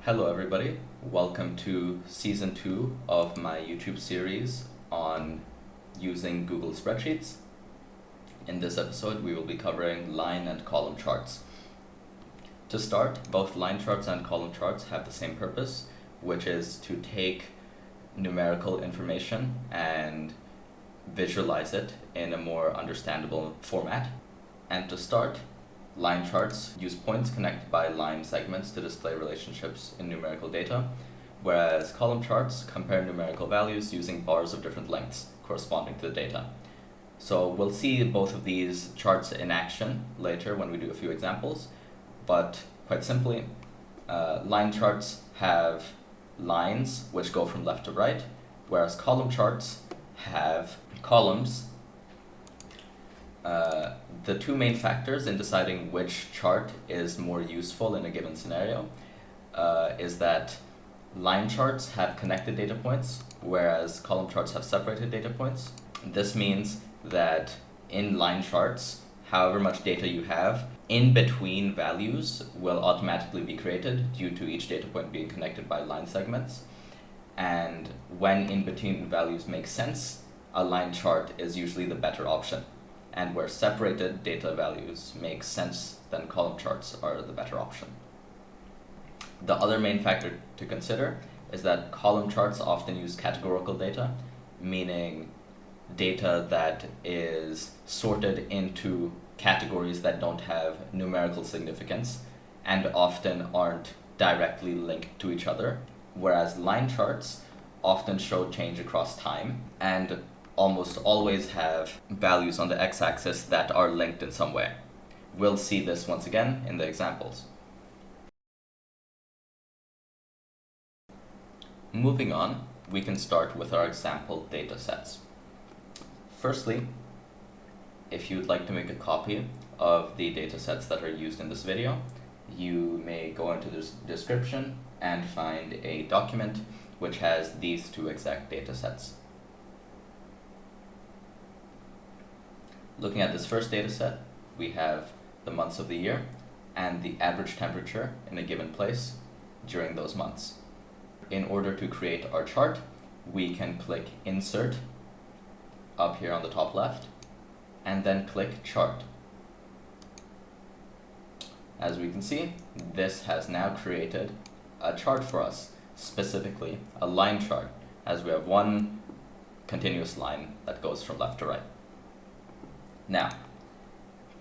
Hello everybody, welcome to Season 2 of my YouTube series on using Google Spreadsheets. In this episode we will be covering line and column charts. To start, both line charts and column charts have the same purpose, which is to take numerical information and visualize it in a more understandable format. And to start, line charts use points connected by line segments to display relationships in numerical data, whereas column charts compare numerical values using bars of different lengths corresponding to the data. So we'll see both of these charts in action later when we do a few examples, but quite simply, line charts have lines which go from left to right, whereas column charts have columns. The two main factors in deciding which chart is more useful in a given scenario is that line charts have connected data points, whereas column charts have separated data points. This means that in line charts, however much data you have, in between values will automatically be created due to each data point being connected by line segments. And when in between values make sense, a line chart is usually the better option. And where separated data values make sense, then column charts are the better option. The other main factor to consider is that column charts often use categorical data, meaning data that is sorted into categories that don't have numerical significance and often aren't directly linked to each other, whereas line charts often show change across time and almost always have values on the x-axis that are linked in some way. We'll see this once again in the examples. Moving on, we can start with our example data sets. Firstly, if you'd like to make a copy of the data sets that are used in this video, you may go into the description and find a document which has these two exact data sets. Looking at this first data set, we have the months of the year and the average temperature in a given place during those months. In order to create our chart, we can click Insert up here on the top left and then click Chart. As we can see, this has now created a chart for us, specifically a line chart, as we have one continuous line that goes from left to right. Now,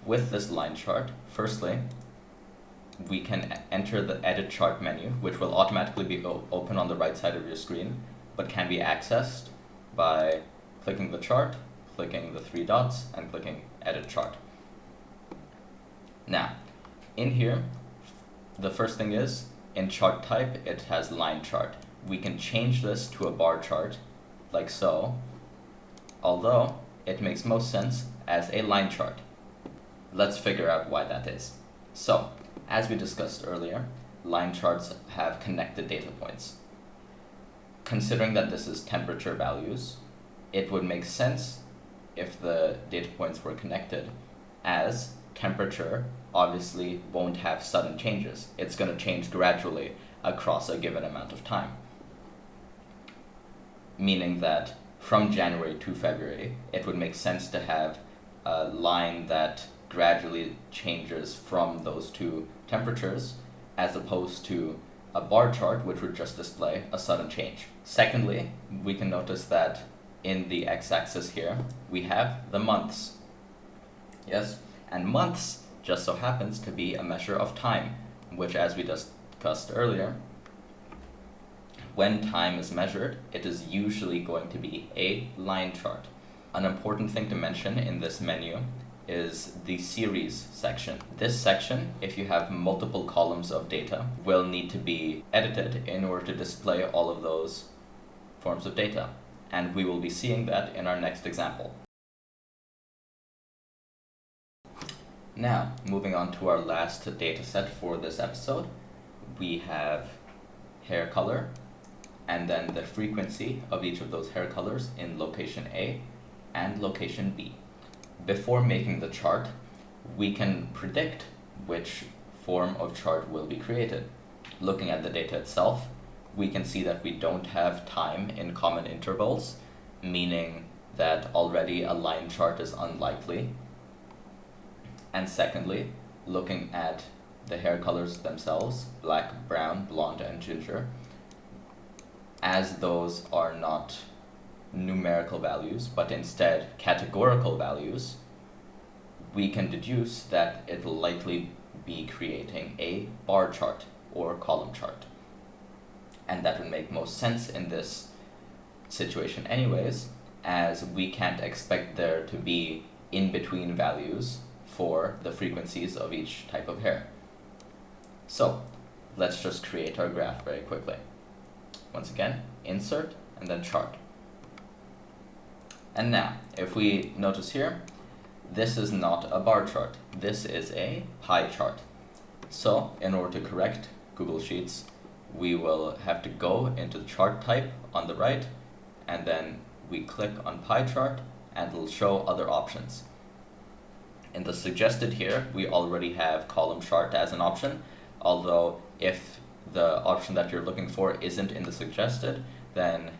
with this line chart, firstly, we can enter the Edit Chart menu, which will automatically be open on the right side of your screen, but can be accessed by clicking the chart, clicking the three dots, and clicking Edit Chart. Now, in here, the first thing is, in chart type, it has line chart. We can change this to a bar chart, like so, although it makes most sense as a line chart. Let's figure out why that is. So, as we discussed earlier, line charts have connected data points. Considering that this is temperature values, it would make sense if the data points were connected, as temperature obviously won't have sudden changes. It's going to change gradually across a given amount of time. Meaning that from January to February, it would make sense to have a line that gradually changes from those two temperatures, as opposed to a bar chart which would just display a sudden change. Secondly, we can notice that in the x-axis here, we have the months. Yes, and months just so happens to be a measure of time, which, as we discussed earlier, when time is measured, it is usually going to be a line chart. An important thing to mention in this menu is the series section. This section, if you have multiple columns of data, will need to be edited in order to display all of those forms of data. And we will be seeing that in our next example. Now, moving on to our last data set for this episode, we have hair color, and then the frequency of each of those hair colors in location A and location B. Before making the chart, we can predict which form of chart will be created. looking at the data itself, we can see that we don't have time in common intervals, meaning that already a line chart is unlikely. And secondly, looking at the hair colors themselves, black, brown, blonde, and ginger, as those are not numerical values, but instead categorical values, we can deduce that it'll likely be creating a bar chart or column chart. And that would make most sense in this situation anyways, as we can't expect there to be in-between values for the frequencies of each type of hair. So let's just create our graph very quickly. Once again, insert and then chart. And now, if we notice here, this is not a bar chart. This is a pie chart. So in order to correct Google Sheets, we will have to go into the chart type on the right, and then we click on pie chart and it'll show other options. In the suggested here, we already have column chart as an option, although if the option that you're looking for isn't in the suggested, then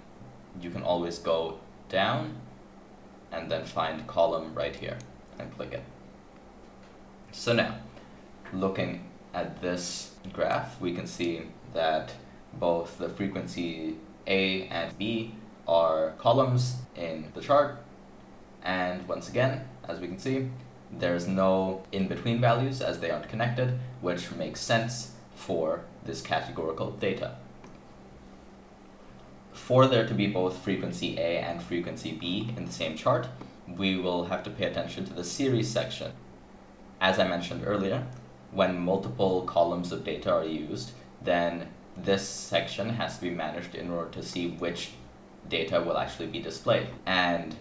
you can always go down and then find column right here and click it. So now, looking at this graph, we can see that both the frequency A and B are columns in the chart, and once again, as we can see, there's no in-between values as they aren't connected, which makes sense for this categorical data. For there to be both frequency A and frequency B in the same chart, we will have to pay attention to the series section. As I mentioned earlier, when multiple columns of data are used, then this section has to be managed in order to see which data will actually be displayed. And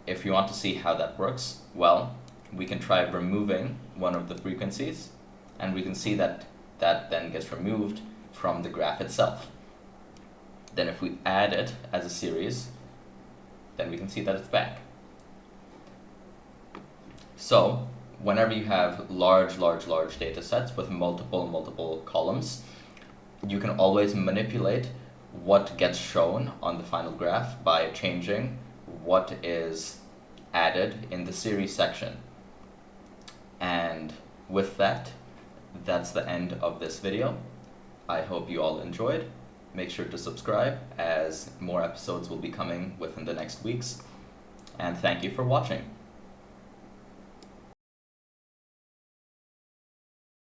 if you want to see how that works, well, we can try removing one of the frequencies, and we can see that that then gets removed from the graph itself. Then if we add it as a series, then we can see that it's back. So whenever you have large data sets with multiple columns, you can always manipulate what gets shown on the final graph by changing what is added in the series section. And with that, that's the end of this video. I hope you all enjoyed. Make sure to subscribe, as more episodes will be coming within the next weeks. And thank you for watching.